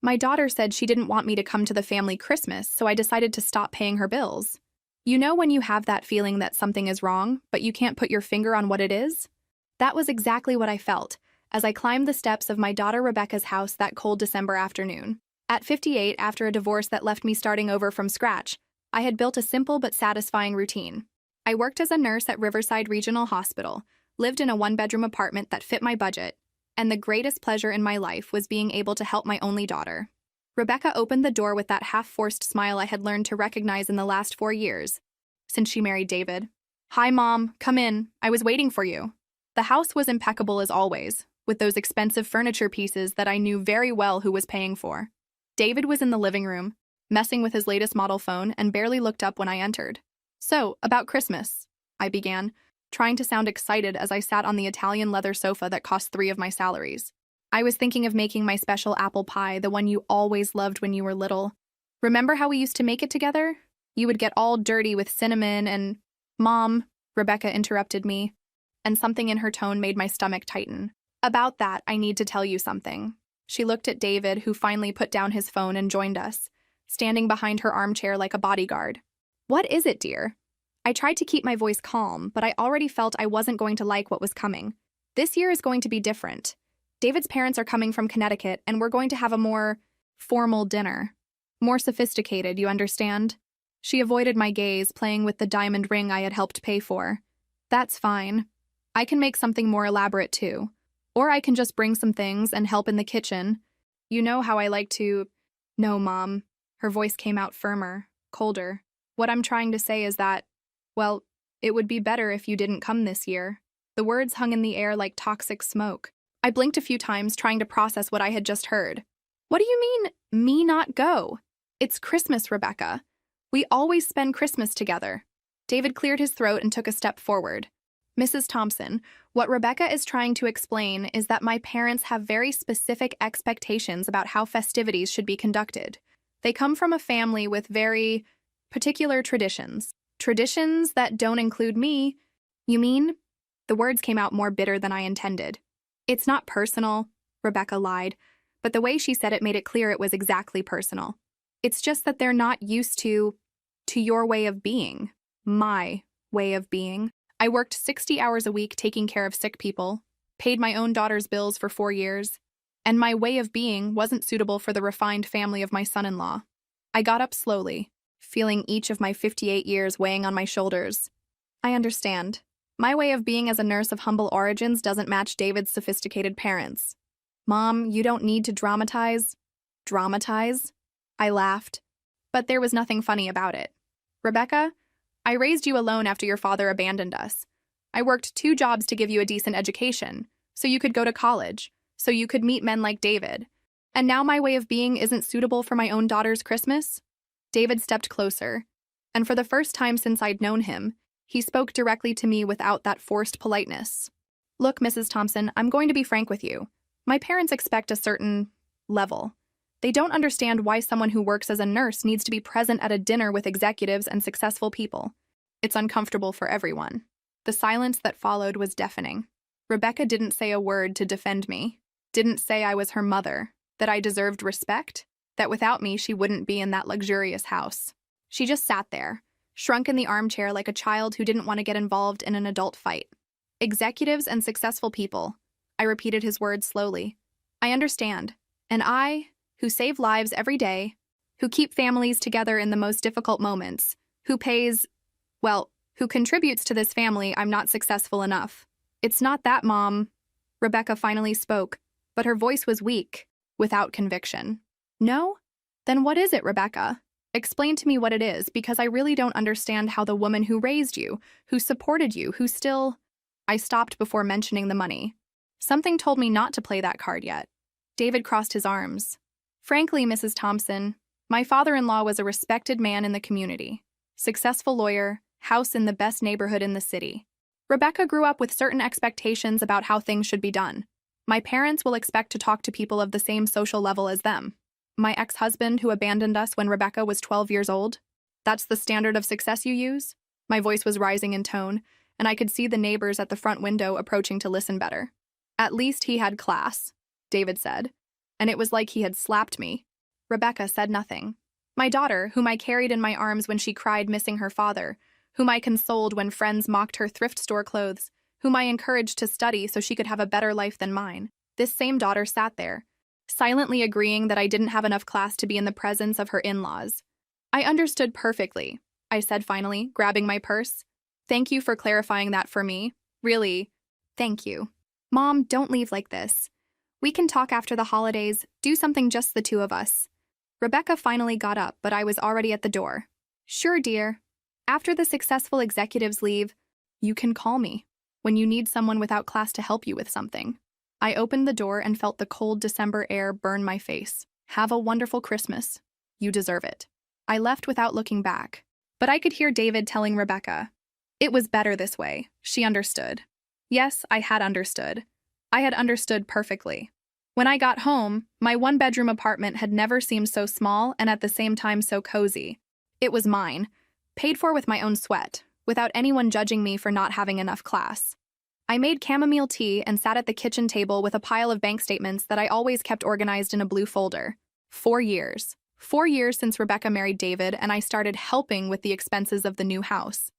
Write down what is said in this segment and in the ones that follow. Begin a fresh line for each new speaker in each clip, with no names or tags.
My daughter said she didn't want me to come to the family Christmas, so I decided to stop paying her bills. You know when you have that feeling that something is wrong, but you can't put your finger on what it is? That was exactly what I felt as I climbed the steps of my daughter Rebecca's house that cold December afternoon. At 58, after a divorce that left me starting over from scratch, I had built a simple but satisfying routine. I worked as a nurse at Riverside Regional Hospital, lived in a one-bedroom apartment that fit my budget, and the greatest pleasure in my life was being able to help my only daughter. Rebecca opened the door with that half-forced smile I had learned to recognize in the last 4 years, since she married David. "Hi, Mom. Come in. I was waiting for you." The house was impeccable as always, with those expensive furniture pieces that I knew very well who was paying for. David was in the living room, messing with his latest model phone, and barely looked up when I entered. "So, about Christmas," I began, trying to sound excited as I sat on the Italian leather sofa that cost 3 of my salaries. "I was thinking of making my special apple pie, the one you always loved when you were little. Remember how we used to make it together? You would get all dirty with cinnamon and—" "Mom," Rebecca interrupted me, and something in her tone made my stomach tighten. "About that, I need to tell you something." She looked at David, who finally put down his phone and joined us, standing behind her armchair like a bodyguard. "What is it, dear?" I tried to keep my voice calm, but I already felt I wasn't going to like what was coming. "This year is going to be different. David's parents are coming from Connecticut, and we're going to have a more formal dinner. More sophisticated, you understand?" She avoided my gaze, playing with the diamond ring I had helped pay for. "That's fine. I can make something more elaborate, too. Or I can just bring some things and help in the kitchen. You know how I like to—" "No, Mom." Her voice came out firmer, colder. "What I'm trying to say is that, well, it would be better if you didn't come this year." The words hung in the air like toxic smoke. I blinked a few times, trying to process what I had just heard. "What do you mean, me not go? It's Christmas, Rebecca. We always spend Christmas together." David cleared his throat and took a step forward. "Mrs. Thompson, what Rebecca is trying to explain is that my parents have very specific expectations about how festivities should be conducted. They come from a family with very particular traditions. Traditions that don't include me." "You mean?" The words came out more bitter than I intended. "It's not personal," Rebecca lied, but the way she said it made it clear it was exactly personal. "It's just that they're not used to your way of being. My way of being. I worked 60 hours a week taking care of sick people, paid my own daughter's bills for 4 years, and my way of being wasn't suitable for the refined family of my son-in-law." I got up slowly, feeling each of my 58 years weighing on my shoulders. "I understand. My way of being as a nurse of humble origins doesn't match David's sophisticated parents. Mom, you don't need to dramatize." "Dramatize?" I laughed, but there was nothing funny about it. "Rebecca, I raised you alone after your father abandoned us. I worked 2 jobs to give you a decent education, so you could go to college, so you could meet men like David. And now my way of being isn't suitable for my own daughter's Christmas?" David stepped closer, and for the first time since I'd known him, he spoke directly to me without that forced politeness. "Look, Mrs. Thompson, I'm going to be frank with you. My parents expect a certain level. They don't understand why someone who works as a nurse needs to be present at a dinner with executives and successful people. It's uncomfortable for everyone." The silence that followed was deafening. Rebecca didn't say a word to defend me, didn't say I was her mother, that I deserved respect, that without me she wouldn't be in that luxurious house. She just sat there, shrunk in the armchair like a child who didn't want to get involved in an adult fight. "Executives and successful people," I repeated his words slowly. "I understand. And I, who save lives every day, who keep families together in the most difficult moments, who pays, well, who contributes to this family, I'm not successful enough." "It's not that, Mom." Rebecca finally spoke, but her voice was weak, without conviction. "No? Then what is it, Rebecca? Explain to me what it is, because I really don't understand how the woman who raised you, who supported you, who still—" I stopped before mentioning the money. Something told me not to play that card yet. David crossed his arms. "Frankly, Mrs. Thompson, my father-in-law was a respected man in the community. Successful lawyer, house in the best neighborhood in the city. Rebecca grew up with certain expectations about how things should be done. My parents will expect to talk to people of the same social level as them. My ex-husband who abandoned us when Rebecca was 12 years old? That's the standard of success you use?" My voice was rising in tone, and I could see the neighbors at the front window approaching to listen better. "At least he had class," David said, and it was like he had slapped me. Rebecca said nothing. My daughter, whom I carried in my arms when she cried missing her father, whom I consoled when friends mocked her thrift store clothes, whom I encouraged to study so she could have a better life than mine. This same daughter sat there, silently agreeing that I didn't have enough class to be in the presence of her in-laws. I understood perfectly, I said finally, grabbing my purse. Thank you for clarifying that for me. Really, thank you. Mom, don't leave like this. We can talk after the holidays, do something just the two of us. Rebecca finally got up, but I was already at the door. Sure, dear. After the successful executives leave, you can call me when you need someone without class to help you with something. I opened the door and felt the cold December air burn my face. Have a wonderful Christmas. You deserve it. I left without looking back, but I could hear David telling Rebecca, it was better this way. She understood. Yes, I had understood. I had understood perfectly. When I got home, my one-bedroom apartment had never seemed so small and at the same time so cozy. It was mine, paid for with my own sweat, without anyone judging me for not having enough class. I made chamomile tea and sat at the kitchen table with a pile of bank statements that I always kept organized in a blue folder. 4 years. 4 years since Rebecca married David, and I started helping with the expenses of the new house.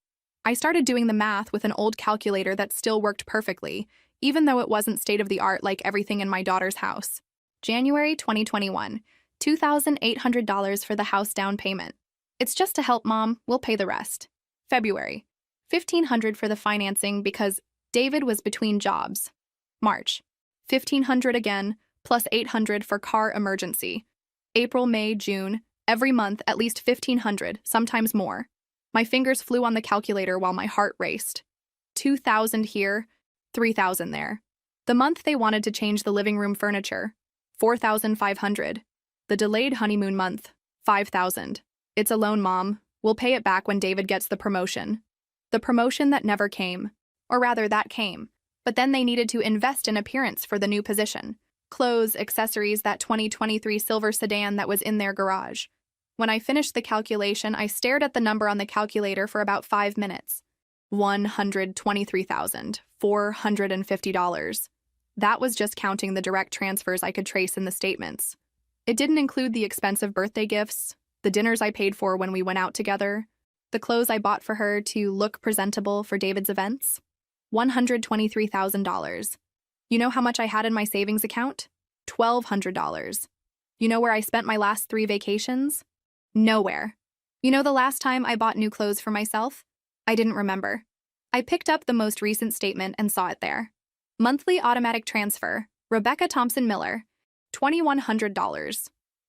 I started doing the math with an old calculator that still worked perfectly, even though it wasn't state-of-the-art like everything in my daughter's house. January 2021, $2,800 for the house down payment. It's just to help Mom, we'll pay the rest. February, $1,500 for the financing because David was between jobs. March, $1,500 again, plus $800 for car emergency. April, May, June, every month at least $1,500, sometimes more. My fingers flew on the calculator while my heart raced. $2,000 here, $3,000 there. The month they wanted to change the living room furniture, $4,500. The delayed honeymoon month, $5,000. It's a loan, Mom. We'll pay it back when David gets the promotion. The promotion that never came. Or rather, that came. But then they needed to invest in appearance for the new position. Clothes, accessories, that 2023 silver sedan that was in their garage. When I finished the calculation, I stared at the number on the calculator for about 5 minutes. $123,450. That was just counting the direct transfers I could trace in the statements. It didn't include the expensive birthday gifts, the dinners I paid for when we went out together, the clothes I bought for her to look presentable for David's events. $123,000. You know how much I had in my savings account? $1,200. You know where I spent my last 3 vacations? Nowhere. You know the last time I bought new clothes for myself? I didn't remember. I picked up the most recent statement and saw it there. Monthly automatic transfer, Rebecca Thompson Miller, $2,100.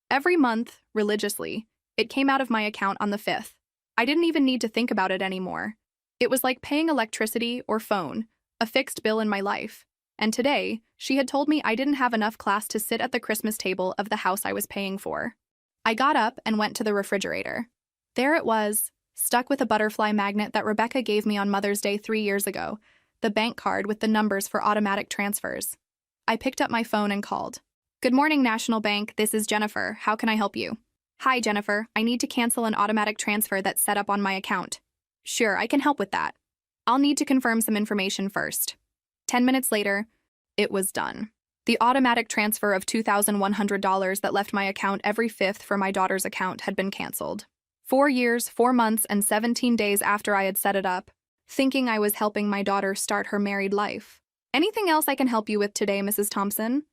Every month, religiously, it came out of my account on the 5th. I didn't even need to think about it anymore. It was like paying electricity or phone, a fixed bill in my life. And today, she had told me I didn't have enough class to sit at the Christmas table of the house I was paying for. I got up and went to the refrigerator. There it was, stuck with a butterfly magnet that Rebecca gave me on Mother's Day 3 years ago, the bank card with the numbers for automatic transfers. I picked up my phone and called. Good morning, National Bank. This is Jennifer. How can I help you? Hi, Jennifer. I need to cancel an automatic transfer that's set up on my account. Sure, I can help with that. I'll need to confirm some information first. 10 minutes later, it was done. The automatic transfer of $2,100 that left my account every 5th for my daughter's account had been canceled. 4 years, 4 months, and 17 days after I had set it up, thinking I was helping my daughter start her married life. Anything else I can help you with today, Mrs. Thompson?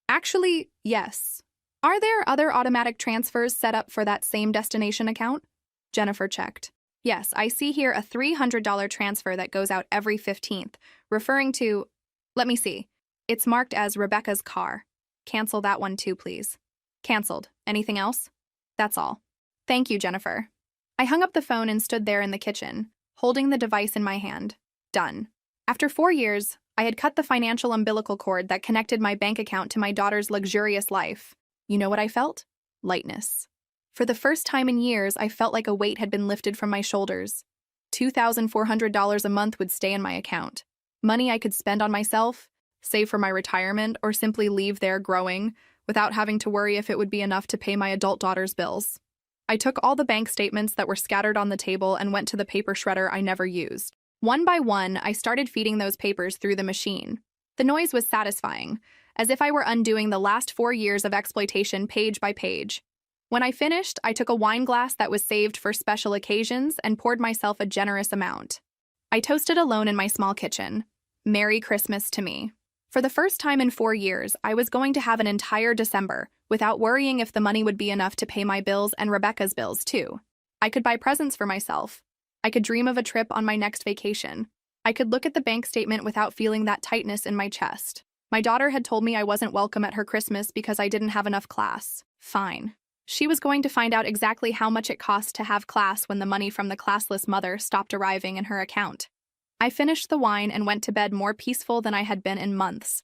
Actually, yes. Are there other automatic transfers set up for that same destination account? Jennifer checked. Yes, I see here a $300 transfer that goes out every 15th, referring to, let me see. It's marked as Rebecca's car. Cancel that one too, please. Canceled. Anything else? That's all. Thank you, Jennifer. I hung up the phone and stood there in the kitchen, holding the device in my hand. Done. After 4 years, I had cut the financial umbilical cord that connected my bank account to my daughter's luxurious life. You know what I felt? Lightness. For the first time in years, I felt like a weight had been lifted from my shoulders. $2,400 a month would stay in my account. Money I could spend on myself, save for my retirement, or simply leave there growing without having to worry if it would be enough to pay my adult daughter's bills. I took all the bank statements that were scattered on the table and went to the paper shredder I never used. One by one, I started feeding those papers through the machine. The noise was satisfying, as if I were undoing the last 4 years of exploitation page by page. When I finished, I took a wine glass that was saved for special occasions and poured myself a generous amount. I toasted alone in my small kitchen. Merry Christmas to me. For the first time in 4 years, I was going to have an entire December without worrying if the money would be enough to pay my bills and Rebecca's bills, too. I could buy presents for myself. I could dream of a trip on my next vacation. I could look at the bank statement without feeling that tightness in my chest. My daughter had told me I wasn't welcome at her Christmas because I didn't have enough class. Fine. She was going to find out exactly how much it cost to have class when the money from the classless mother stopped arriving in her account. I finished the wine and went to bed more peaceful than I had been in months.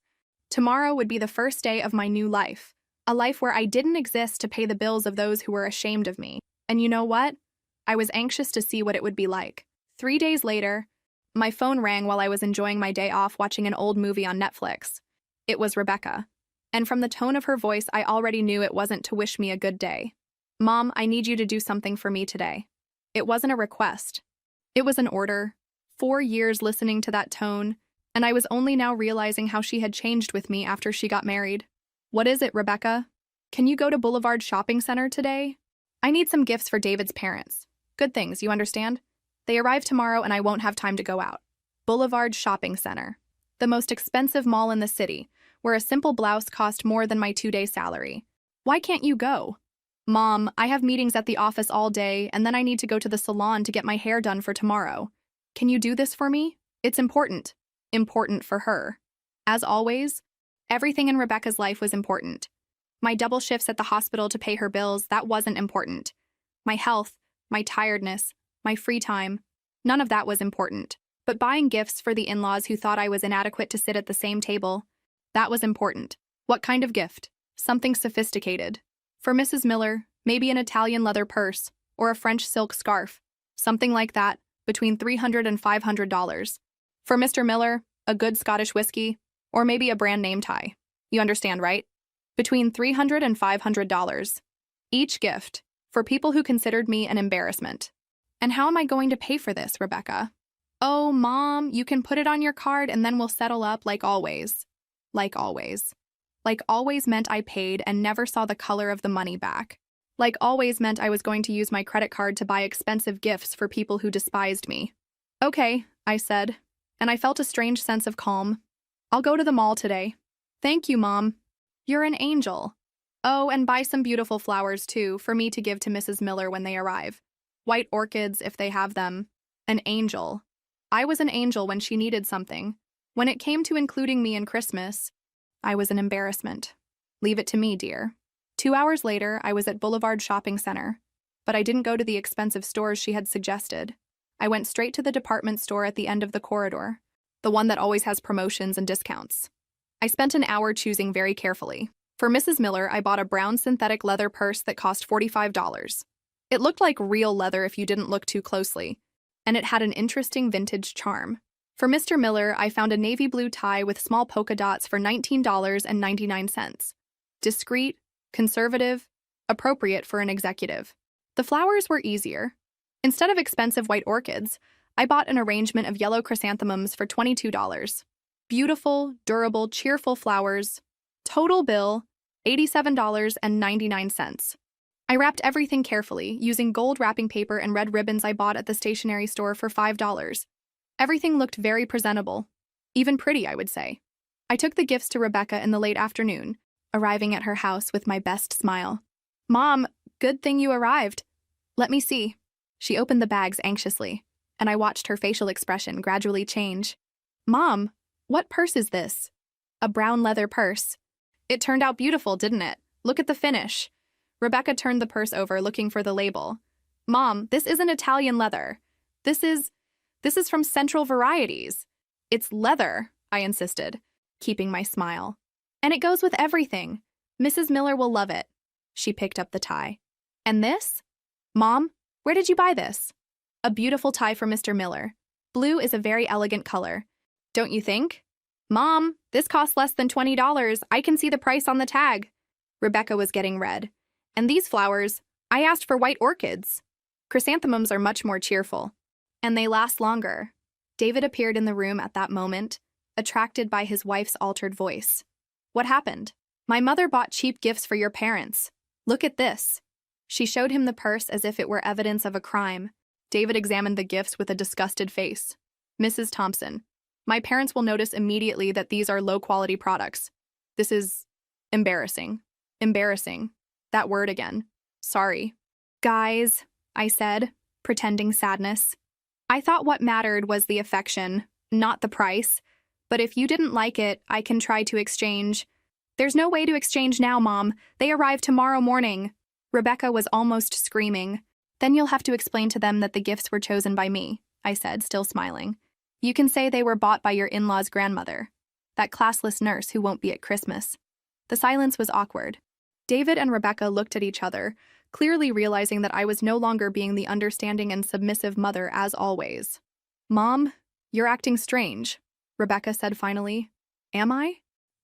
Tomorrow would be the first day of my new life, a life where I didn't exist to pay the bills of those who were ashamed of me. And you know what? I was anxious to see what it would be like. 3 days later, my phone rang while I was enjoying my day off watching an old movie on Netflix. It was Rebecca. And from the tone of her voice, I already knew it wasn't to wish me a good day. Mom, I need you to do something for me today. It wasn't a request. It was an order. 4 years listening to that tone, and I was only now realizing how she had changed with me after she got married. What is it, Rebecca? Can you go to Boulevard Shopping Center today? I need some gifts for David's parents. Good things, you understand? They arrive tomorrow and I won't have time to go out. Boulevard Shopping Center. The most expensive mall in the city, where a simple blouse cost more than my 2-day salary. Why can't you go? Mom, I have meetings at the office all day, and then I need to go to the salon to get my hair done for tomorrow. Can you do this for me? It's important. Important for her. As always, everything in Rebecca's life was important. My double shifts at the hospital to pay her bills, that wasn't important. My health, my tiredness, my free time, none of that was important. But buying gifts for the in-laws who thought I was inadequate to sit at the same table, that was important. What kind of gift? Something sophisticated. For Mrs. Miller, maybe an Italian leather purse or a French silk scarf. Something like that, between $300 and $500. For Mr. Miller, a good Scottish whiskey, or maybe a brand name tie. You understand, right? Between $300 and $500. Each gift, for people who considered me an embarrassment. And how am I going to pay for this, Rebecca? Oh, Mom, you can put it on your card and then we'll settle up like always. Like always. Like always meant I paid and never saw the color of the money back. Like always meant I was going to use my credit card to buy expensive gifts for people who despised me. Okay, I said, and I felt a strange sense of calm. I'll go to the mall today. Thank you, Mom. You're an angel. Oh, and buy some beautiful flowers, too, for me to give to Mrs. Miller when they arrive. White orchids, if they have them. An angel. I was an angel when she needed something. When it came to including me in Christmas, I was an embarrassment. Leave it to me, dear. 2 hours later, I was at Boulevard Shopping Center. But I didn't go to the expensive stores she had suggested. I went straight to the department store at the end of the corridor, the one that always has promotions and discounts. I spent an hour choosing very carefully. For Mrs. Miller, I bought a brown synthetic leather purse that cost $45. It looked like real leather if you didn't look too closely, and it had an interesting vintage charm. For Mr. Miller, I found a navy blue tie with small polka dots for $19.99. Discreet, conservative, appropriate for an executive. The flowers were easier. Instead of expensive white orchids, I bought an arrangement of yellow chrysanthemums for $22. Beautiful, durable, cheerful flowers. Total bill, $87.99. I wrapped everything carefully, using gold wrapping paper and red ribbons I bought at the stationery store for $5. Everything looked very presentable. Even pretty, I would say. I took the gifts to Rebecca in the late afternoon, arriving at her house with my best smile. Mom, good thing you arrived. Let me see. She opened the bags anxiously, and I watched her facial expression gradually change. Mom, what purse is this? A brown leather purse. It turned out beautiful, didn't it? Look at the finish. Rebecca turned the purse over, looking for the label. Mom, this isn't Italian leather. This is from Central Varieties. It's leather, I insisted, keeping my smile. And it goes with everything. Mrs. Miller will love it. She picked up the tie. And this? Mom, where did you buy this? A beautiful tie for Mr. Miller. Blue is a very elegant color. Don't you think? Mom, this costs less than $20. I can see the price on the tag. Rebecca was getting red. And these flowers, I asked for white orchids. Chrysanthemums are much more cheerful. And they last longer. David appeared in the room at that moment, attracted by his wife's altered voice. What happened? My mother bought cheap gifts for your parents. Look at this. She showed him the purse as if it were evidence of a crime. David examined the gifts with a disgusted face. Mrs. Thompson, my parents will notice immediately that these are low-quality products. This is embarrassing. Embarrassing. That word again. Sorry. Guys, I said, pretending sadness. I thought what mattered was the affection, not the price. But if you didn't like it, I can try to exchange. There's no way to exchange now, Mom. They arrive tomorrow morning. Rebecca was almost screaming. Then you'll have to explain to them that the gifts were chosen by me, I said, still smiling. You can say they were bought by your in-law's grandmother, that classless nurse who won't be at Christmas. The silence was awkward. David and Rebecca looked at each other, clearly realizing that I was no longer being the understanding and submissive mother as always. Mom, you're acting strange, Rebecca said finally. Am I?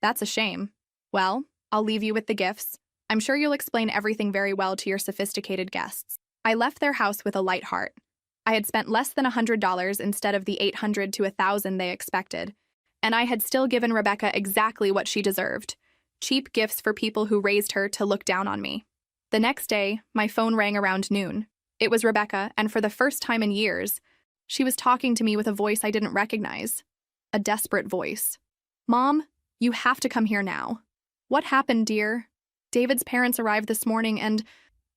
That's a shame. Well, I'll leave you with the gifts. I'm sure you'll explain everything very well to your sophisticated guests. I left their house with a light heart. I had spent less than $100 instead of the $800 to $1,000 they expected, and I had still given Rebecca exactly what she deserved. Cheap gifts for people who raised her to look down on me. The next day, my phone rang around noon. It was Rebecca, and for the first time in years, she was talking to me with a voice I didn't recognize. A desperate voice. Mom, you have to come here now. What happened, dear? David's parents arrived this morning and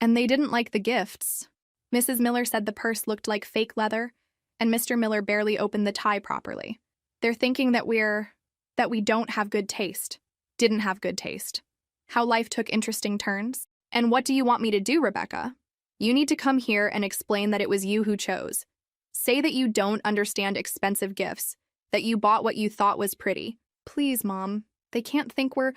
they didn't like the gifts. Mrs. Miller said the purse looked like fake leather, and Mr. Miller barely opened the tie properly. They're thinking that we don't have good taste. Didn't have good taste. How life took interesting turns. And what do you want me to do, Rebecca? You need to come here and explain that it was you who chose. Say that you don't understand expensive gifts, that you bought what you thought was pretty. Please, Mom. They can't think we're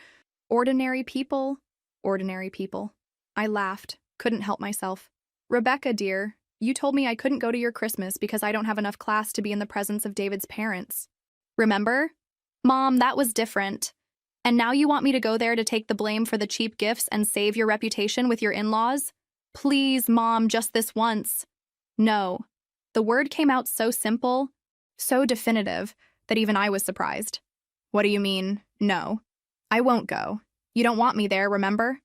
ordinary people. Ordinary people. I laughed, couldn't help myself. Rebecca, dear, you told me I couldn't go to your Christmas because I don't have enough class to be in the presence of David's parents. Remember? Mom, that was different. And now you want me to go there to take the blame for the cheap gifts and save your reputation with your in-laws? Please, Mom, just this once. No. The word came out so simple, so definitive, that even I was surprised. What do you mean, no? I won't go. You don't want me there, remember?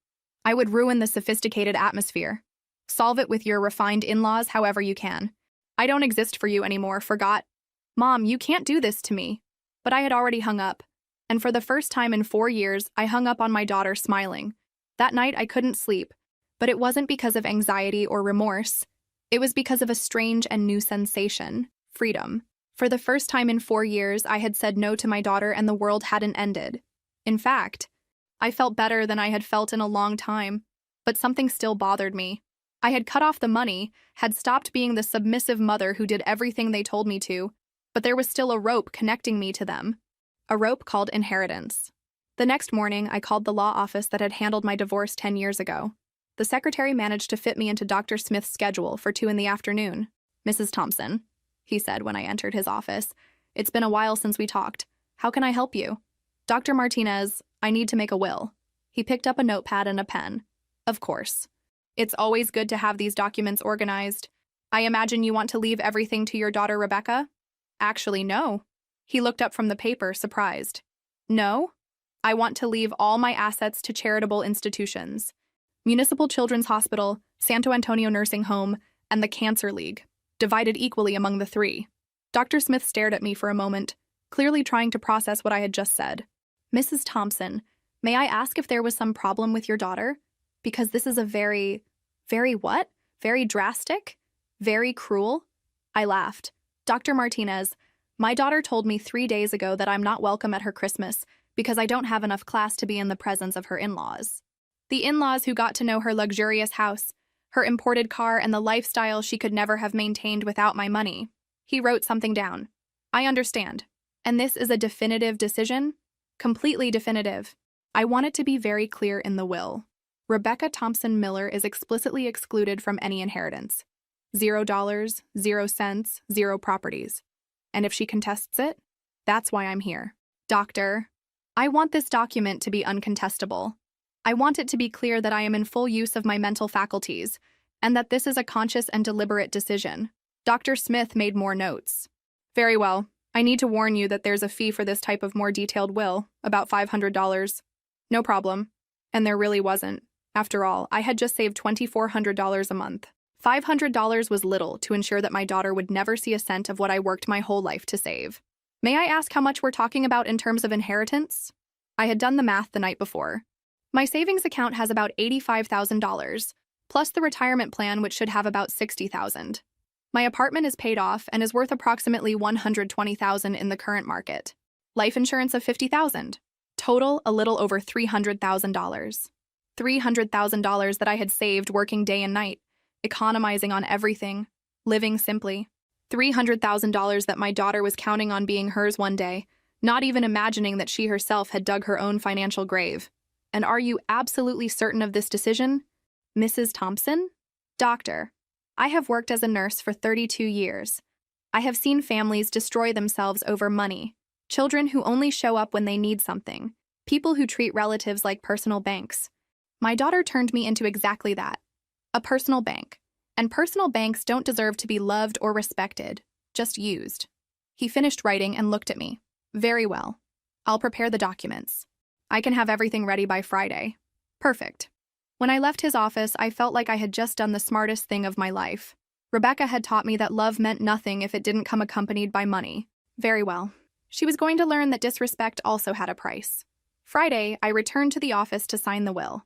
I would ruin the sophisticated atmosphere. Solve it with your refined in-laws however you can. I don't exist for you anymore, forgot. Mom, you can't do this to me. But I had already hung up. And for the first time in 4 years, I hung up on my daughter smiling. That night, I couldn't sleep. But it wasn't because of anxiety or remorse. It was because of a strange and new sensation, freedom. For the first time in 4 years, I had said no to my daughter and the world hadn't ended. In fact, I felt better than I had felt in a long time. But something still bothered me. I had cut off the money, had stopped being the submissive mother who did everything they told me to, but there was still a rope connecting me to them. A rope called inheritance. The next morning, I called the law office that had handled my divorce 10 years ago. The secretary managed to fit me into Dr. Smith's schedule for 2 p.m. Mrs. Thompson, he said when I entered his office, it's been a while since we talked. How can I help you? Dr. Martinez, I need to make a will. He picked up a notepad and a pen. Of course. It's always good to have these documents organized. I imagine you want to leave everything to your daughter, Rebecca? Actually, no. He looked up from the paper, surprised. No? I want to leave all my assets to charitable institutions. Municipal Children's Hospital, Santo Antonio Nursing Home, and the Cancer League, divided equally among the 3. Dr. Smith stared at me for a moment, clearly trying to process what I had just said. Mrs. Thompson, may I ask if there was some problem with your daughter? Because this is a very what? Very drastic? Very cruel? I laughed. Dr. Martinez, my daughter told me 3 days ago that I'm not welcome at her Christmas because I don't have enough class to be in the presence of her in-laws. The in-laws who got to know her luxurious house, her imported car, and the lifestyle she could never have maintained without my money. He wrote something down. I understand. And this is a definitive decision? Completely definitive. I want it to be very clear in the will. Rebecca Thompson Miller is explicitly excluded from any inheritance. $0, 0 cents, 0 properties. And if she contests it, that's why I'm here. Doctor, I want this document to be uncontestable. I want it to be clear that I am in full use of my mental faculties, and that this is a conscious and deliberate decision. Dr. Smith made more notes. Very well. I need to warn you that there's a fee for this type of more detailed will, about $500. No problem. And there really wasn't. After all, I had just saved $2,400 a month. $500 was little to ensure that my daughter would never see a cent of what I worked my whole life to save. May I ask how much we're talking about in terms of inheritance? I had done the math the night before. My savings account has about $85,000, plus the retirement plan, which should have about $60,000. My apartment is paid off and is worth approximately $120,000 in the current market. Life insurance of $50,000. Total, a little over $300,000. $300,000 that I had saved working day and night, economizing on everything, living simply. $300,000 that my daughter was counting on being hers one day, not even imagining that she herself had dug her own financial grave. And are you absolutely certain of this decision, Mrs. Thompson? Doctor, I have worked as a nurse for 32 years. I have seen families destroy themselves over money, children who only show up when they need something, people who treat relatives like personal banks. My daughter turned me into exactly that, a personal bank. And personal banks don't deserve to be loved or respected, just used. He finished writing and looked at me. Very well. I'll prepare the documents. I can have everything ready by Friday. Perfect. When I left his office, I felt like I had just done the smartest thing of my life. Rebecca had taught me that love meant nothing if it didn't come accompanied by money. Very well. She was going to learn that disrespect also had a price. Friday, I returned to the office to sign the will.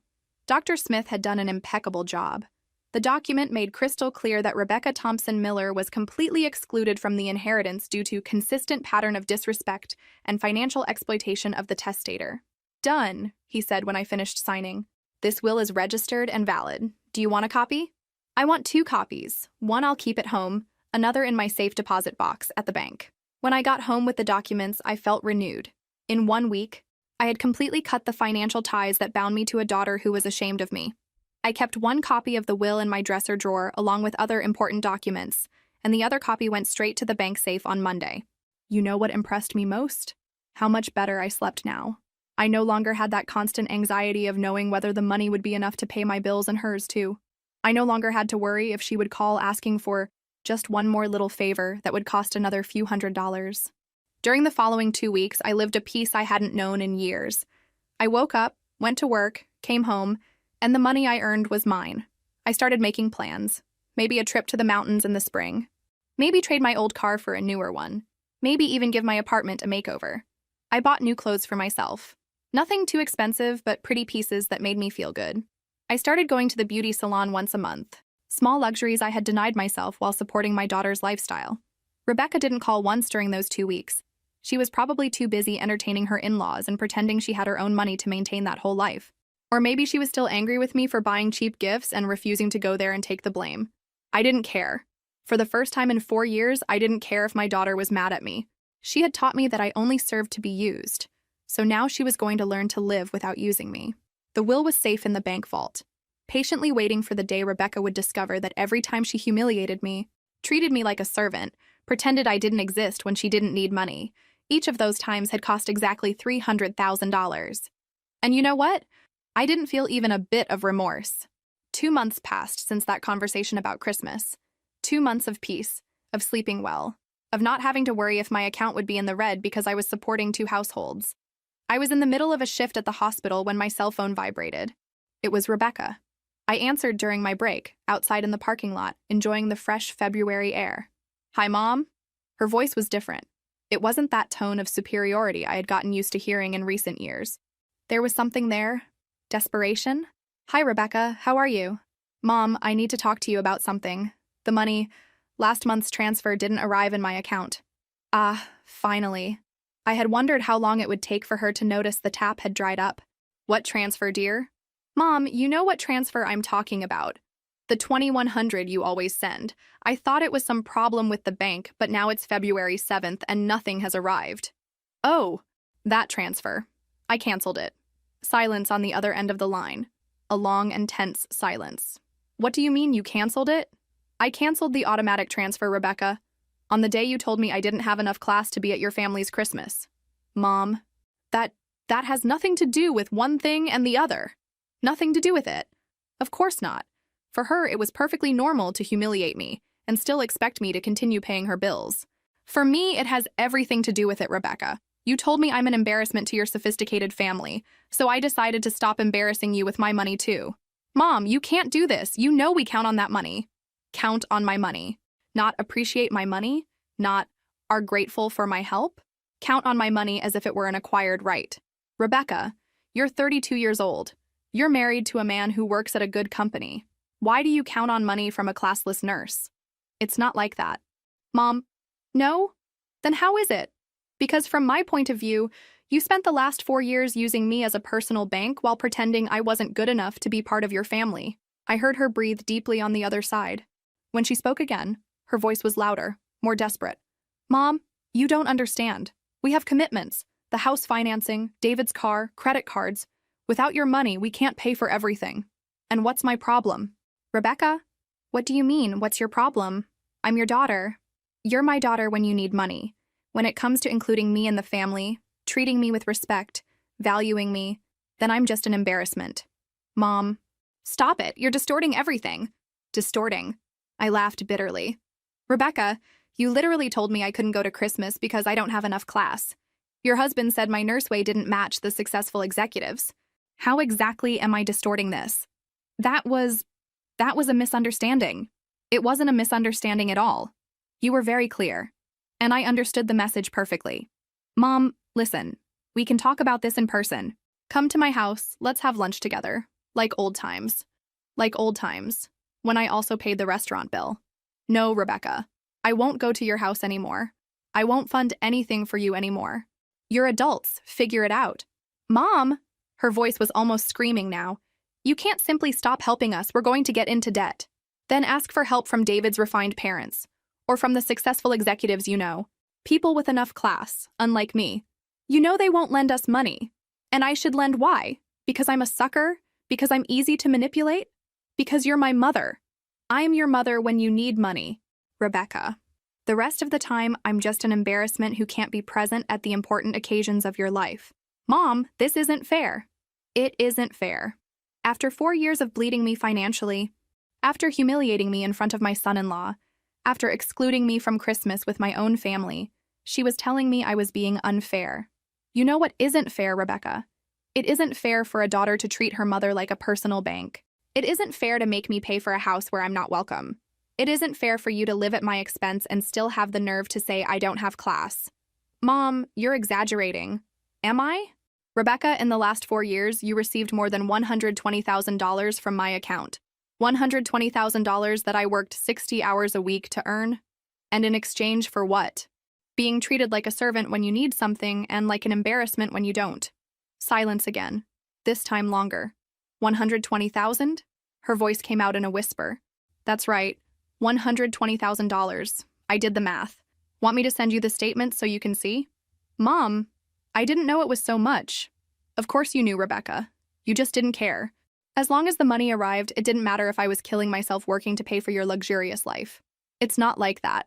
Dr. Smith had done an impeccable job. The document made crystal clear that Rebecca Thompson Miller was completely excluded from the inheritance due to consistent pattern of disrespect and financial exploitation of the testator. Done, he said when I finished signing. This will is registered and valid. Do you want a copy? I want 2 copies. One I'll keep at home, another in my safe deposit box at the bank. When I got home with the documents, I felt renewed. In 1 week, I had completely cut the financial ties that bound me to a daughter who was ashamed of me. I kept 1 copy of the will in my dresser drawer along with other important documents, and the other copy went straight to the bank safe on Monday. You know what impressed me most? How much better I slept now. I no longer had that constant anxiety of knowing whether the money would be enough to pay my bills and hers too. I no longer had to worry if she would call asking for just one more little favor that would cost another few $100s. During the following 2 weeks, I lived a peace I hadn't known in years. I woke up, went to work, came home, and the money I earned was mine. I started making plans. Maybe a trip to the mountains in the spring. Maybe trade my old car for a newer one. Maybe even give my apartment a makeover. I bought new clothes for myself. Nothing too expensive, but pretty pieces that made me feel good. I started going to the beauty salon once a month. Small luxuries I had denied myself while supporting my daughter's lifestyle. Rebecca didn't call once during those 2 weeks. She was probably too busy entertaining her in-laws and pretending she had her own money to maintain that whole life. Or maybe she was still angry with me for buying cheap gifts and refusing to go there and take the blame. I didn't care. For the first time in 4 years, I didn't care if my daughter was mad at me. She had taught me that I only served to be used. So now she was going to learn to live without using me. The will was safe in the bank vault, patiently waiting for the day Rebecca would discover that every time she humiliated me, treated me like a servant, pretended I didn't exist when she didn't need money, each of those times had cost exactly $300,000. And you know what? I didn't feel even a bit of remorse. 2 months passed since that conversation about Christmas. 2 months of peace, of sleeping well, of not having to worry if my account would be in the red because I was supporting 2 households. I was in the middle of a shift at the hospital when my cell phone vibrated. It was Rebecca. I answered during my break, outside in the parking lot, enjoying the fresh February air. Hi, Mom? Her voice was different. It wasn't that tone of superiority I had gotten used to hearing in recent years. There was something there. Desperation? Hi, Rebecca. How are you? Mom, I need to talk to you about something. The money, last month's transfer didn't arrive in my account. Ah, finally. I had wondered how long it would take for her to notice the tap had dried up. What transfer, dear? Mom, you know what transfer I'm talking about. The $2,100 you always send. I thought it was some problem with the bank, but now it's February 7th and nothing has arrived. Oh, that transfer. I canceled it. Silence on the other end of the line. A long and tense silence. What do you mean you canceled it? I canceled the automatic transfer, Rebecca. On the day you told me I didn't have enough class to be at your family's Christmas. Mom, that has nothing to do with one thing and the other. Nothing to do with it. Of course not. For her, it was perfectly normal to humiliate me and still expect me to continue paying her bills. For me, it has everything to do with it, Rebecca. You told me I'm an embarrassment to your sophisticated family, so I decided to stop embarrassing you with my money too. Mom, you can't do this. You know we count on that money. Count on my money. Not appreciate my money. Not are grateful for my help. Count on my money as if it were an acquired right. Rebecca, you're 32 years old. You're married to a man who works at a good company. Why do you count on money from a classless nurse? It's not like that. Mom, no? Then how is it? Because from my point of view, you spent the last 4 years using me as a personal bank while pretending I wasn't good enough to be part of your family. I heard her breathe deeply on the other side. When she spoke again, her voice was louder, more desperate. Mom, you don't understand. We have commitments, the house financing, David's car, credit cards. Without your money, we can't pay for everything. And what's my problem? Rebecca, what do you mean, what's your problem? I'm your daughter. You're my daughter when you need money. When it comes to including me in the family, treating me with respect, valuing me, then I'm just an embarrassment. Mom, stop it. You're distorting everything. Distorting. I laughed bitterly. Rebecca, you literally told me I couldn't go to Christmas because I don't have enough class. Your husband said my nurse way didn't match the successful executives. How exactly am I distorting this? That was a misunderstanding. It wasn't a misunderstanding at all. You were very clear. And I understood the message perfectly. Mom, listen, we can talk about this in person. Come to my house, let's have lunch together. Like old times. Like old times. When I also paid the restaurant bill. No, Rebecca. I won't go to your house anymore. I won't fund anything for you anymore. You're adults, figure it out. Mom! Her voice was almost screaming now. You can't simply stop helping us, we're going to get into debt. Then ask for help from David's refined parents. Or from the successful executives you know. People with enough class, unlike me. You know they won't lend us money. And I should lend why? Because I'm a sucker? Because I'm easy to manipulate? Because you're my mother. I'm your mother when you need money. Rebecca. The rest of the time, I'm just an embarrassment who can't be present at the important occasions of your life. Mom, this isn't fair. It isn't fair. After 4 years of bleeding me financially, after humiliating me in front of my son-in-law, after excluding me from Christmas with my own family, she was telling me I was being unfair. You know what isn't fair, Rebecca? It isn't fair for a daughter to treat her mother like a personal bank. It isn't fair to make me pay for a house where I'm not welcome. It isn't fair for you to live at my expense and still have the nerve to say I don't have class. Mom, you're exaggerating. Am I? Rebecca, in the last 4 years, you received more than $120,000 from my account. $120,000 that I worked 60 hours a week to earn? And in exchange for what? Being treated like a servant when you need something and like an embarrassment when you don't. Silence again. This time longer. 120,000? Her voice came out in a whisper. That's right. $120,000. I did the math. Want me to send you the statement so you can see? Mom, I didn't know it was so much. Of course you knew, Rebecca. You just didn't care. As long as the money arrived, it didn't matter if I was killing myself working to pay for your luxurious life. It's not like that.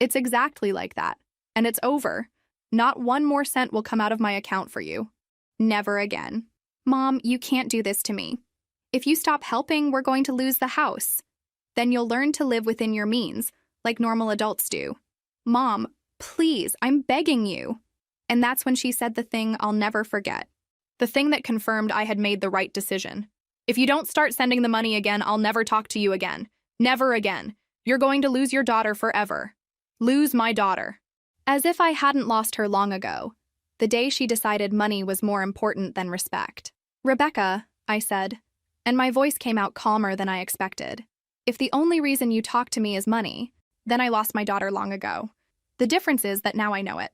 It's exactly like that. And it's over. Not one more cent will come out of my account for you. Never again. Mom, you can't do this to me. If you stop helping, we're going to lose the house. Then you'll learn to live within your means, like normal adults do. Mom, please, I'm begging you. And that's when she said the thing I'll never forget. The thing that confirmed I had made the right decision. If you don't start sending the money again, I'll never talk to you again. Never again. You're going to lose your daughter forever. Lose my daughter. As if I hadn't lost her long ago. The day she decided money was more important than respect. Rebecca, I said, and my voice came out calmer than I expected. If the only reason you talk to me is money, then I lost my daughter long ago. The difference is that now I know it.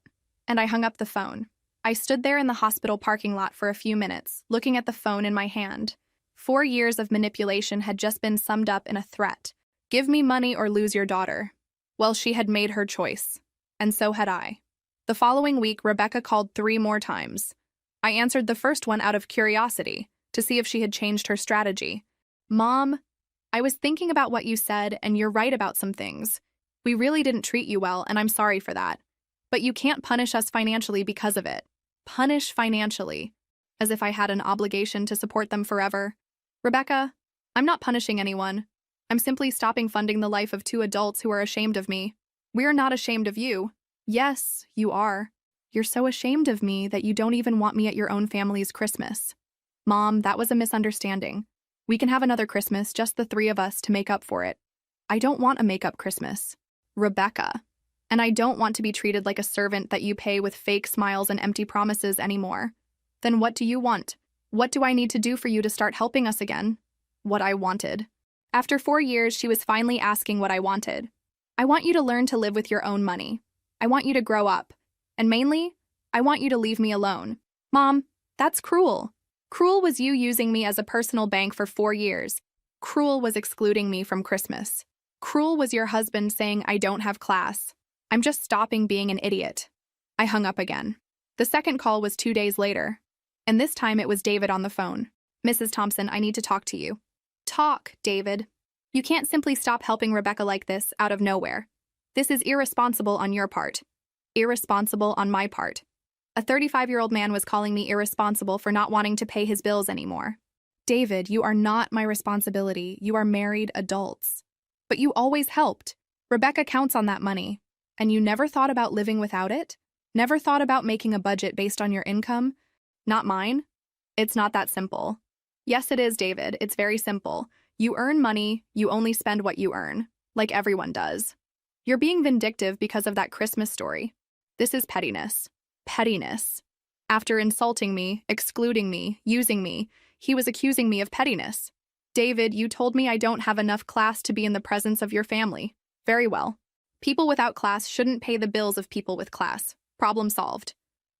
And I hung up the phone. I stood there in the hospital parking lot for a few minutes, looking at the phone in my hand. 4 years of manipulation had just been summed up in a threat. Give me money or lose your daughter. Well, she had made her choice. And so had I. The following week, Rebecca called 3 more times. I answered the first one out of curiosity, to see if she had changed her strategy. Mom, I was thinking about what you said, and you're right about some things. We really didn't treat you well, and I'm sorry for that. But you can't punish us financially because of it. Punish financially. As if I had an obligation to support them forever. Rebecca, I'm not punishing anyone. I'm simply stopping funding the life of 2 adults who are ashamed of me. We're not ashamed of you. Yes, you are. You're so ashamed of me that you don't even want me at your own family's Christmas. Mom, that was a misunderstanding. We can have another Christmas, just the three of us, to make up for it. I don't want a make-up Christmas. Rebecca. And I don't want to be treated like a servant that you pay with fake smiles and empty promises anymore. Then what do you want? What do I need to do for you to start helping us again? What I wanted. After 4 years, she was finally asking what I wanted. I want you to learn to live with your own money. I want you to grow up. And mainly, I want you to leave me alone. Mom, that's cruel. Cruel was you using me as a personal bank for 4 years. Cruel was excluding me from Christmas. Cruel was your husband saying I don't have class. I'm just stopping being an idiot. I hung up again. The second call was 2 days later. And this time it was David on the phone. Mrs. Thompson, I need to talk to you. Talk, David. You can't simply stop helping Rebecca like this out of nowhere. This is irresponsible on your part. Irresponsible on my part. A 35-year-old man was calling me irresponsible for not wanting to pay his bills anymore. David, you are not my responsibility. You are married adults. But you always helped. Rebecca counts on that money. And you never thought about living without it? Never thought about making a budget based on your income? Not mine? It's not that simple. Yes, it is, David. It's very simple. You earn money, you only spend what you earn, like everyone does. You're being vindictive because of that Christmas story. This is pettiness. Pettiness. After insulting me, excluding me, using me, he was accusing me of pettiness. David, you told me I don't have enough class to be in the presence of your family. Very well. People without class shouldn't pay the bills of people with class. Problem solved.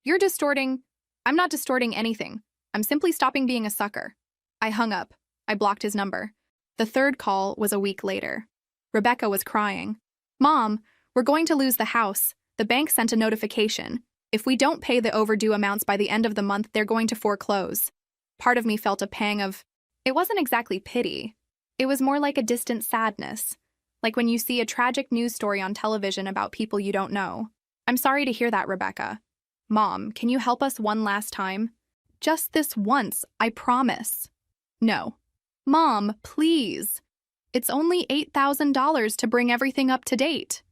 You're distorting. I'm not distorting anything. I'm simply stopping being a sucker. I hung up. I blocked his number. The third call was a week later. Rebecca was crying. Mom, we're going to lose the house. The bank sent a notification. If we don't pay the overdue amounts by the end of the month, they're going to foreclose. Part of me felt a pang of, it wasn't exactly pity. It was more like a distant sadness. Like when you see a tragic news story on television about people you don't know. I'm sorry to hear that, Rebecca. Mom, can you help us one last time? Just this once, I promise. No. Mom, please. It's only $8,000 to bring everything up to date.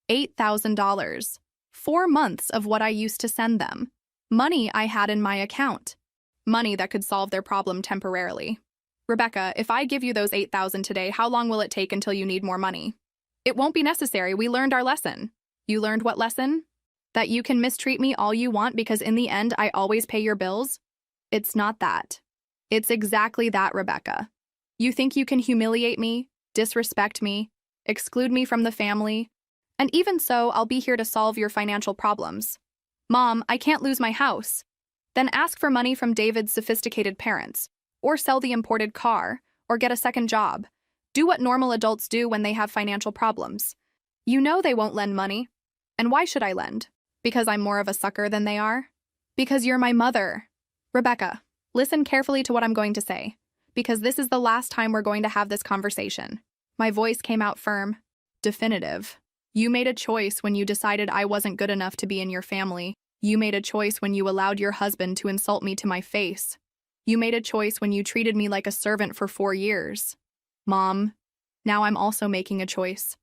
$8,000. 4 months of what I used to send them. Money I had in my account. Money that could solve their problem temporarily. Rebecca, if I give you those $8,000 today, how long will it take until you need more money? It won't be necessary. We learned our lesson. You learned what lesson? That you can mistreat me all you want because in the end, I always pay your bills? It's not that. It's exactly that, Rebecca. You think you can humiliate me, disrespect me, exclude me from the family, and even so, I'll be here to solve your financial problems. Mom, I can't lose my house. Then ask for money from David's sophisticated parents, or sell the imported car, or get a second job. Do what normal adults do when they have financial problems. You know they won't lend money. And why should I lend? Because I'm more of a sucker than they are? Because you're my mother. Rebecca, listen carefully to what I'm going to say, because this is the last time we're going to have this conversation. My voice came out firm, definitive. You made a choice when you decided I wasn't good enough to be in your family. You made a choice when you allowed your husband to insult me to my face. You made a choice when you treated me like a servant for 4 years. Mom, now I'm also making a choice.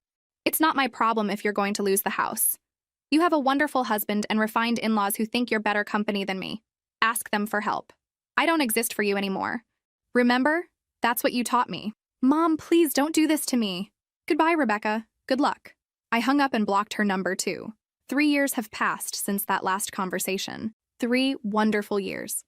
It's not my problem if you're going to lose the house. You have a wonderful husband and refined in-laws who think you're better company than me. Ask them for help. I don't exist for you anymore. Remember? That's what you taught me. Mom, please don't do this to me. Goodbye, Rebecca. Good luck. I hung up and blocked her number too. 3 years have passed since that last conversation. 3 wonderful years.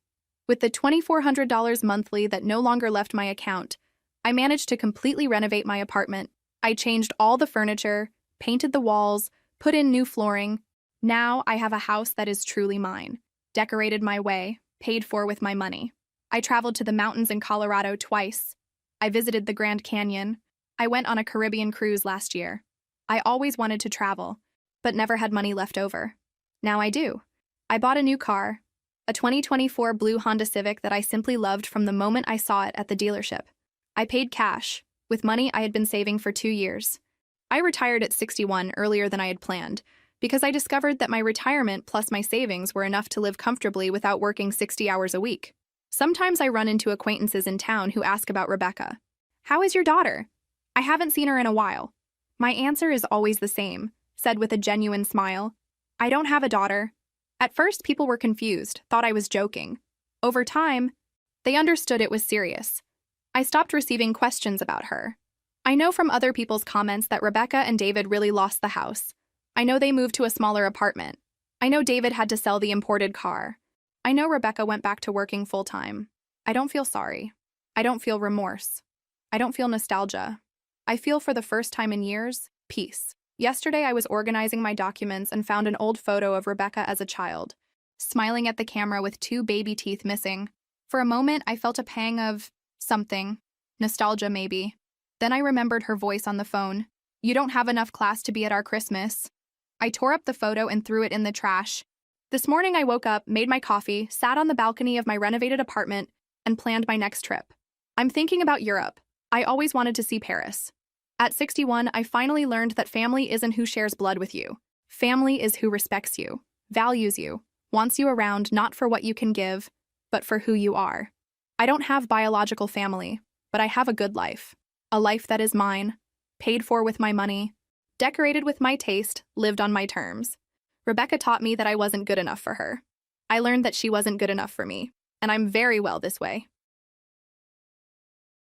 With the $2,400 monthly that no longer left my account, I managed to completely renovate my apartment. I changed all the furniture, painted the walls, put in new flooring. Now I have a house that is truly mine. Decorated my way, paid for with my money. I traveled to the mountains in Colorado twice. I visited the Grand Canyon. I went on a Caribbean cruise last year. I always wanted to travel, but never had money left over. Now I do. I bought a new car, a 2024 blue Honda Civic that I simply loved from the moment I saw it at the dealership. I paid cash, with money I had been saving for 2 years. I retired at 61 earlier than I had planned, because I discovered that my retirement plus my savings were enough to live comfortably without working 60 hours a week. Sometimes I run into acquaintances in town who ask about Rebecca. How is your daughter? I haven't seen her in a while. My answer is always the same, said with a genuine smile. I don't have a daughter. At first, people were confused, thought I was joking. Over time, they understood it was serious. I stopped receiving questions about her. I know from other people's comments that Rebecca and David really lost the house. I know they moved to a smaller apartment. I know David had to sell the imported car. I know Rebecca went back to working full-time. I don't feel sorry. I don't feel remorse. I don't feel nostalgia. I feel, for the first time in years, peace. Yesterday, I was organizing my documents and found an old photo of Rebecca as a child, smiling at the camera with 2 baby teeth missing. For a moment, I felt a pang of something. Nostalgia, maybe. Then I remembered her voice on the phone. "You don't have enough class to be at our Christmas." I tore up the photo and threw it in the trash. This morning, I woke up, made my coffee, sat on the balcony of my renovated apartment, and planned my next trip. I'm thinking about Europe. I always wanted to see Paris. At 61, I finally learned that family isn't who shares blood with you. Family is who respects you, values you, wants you around not for what you can give, but for who you are. I don't have biological family, but I have a good life. A life that is mine, paid for with my money, decorated with my taste, lived on my terms. Rebecca taught me that I wasn't good enough for her. I learned that she wasn't good enough for me, and I'm very well this way.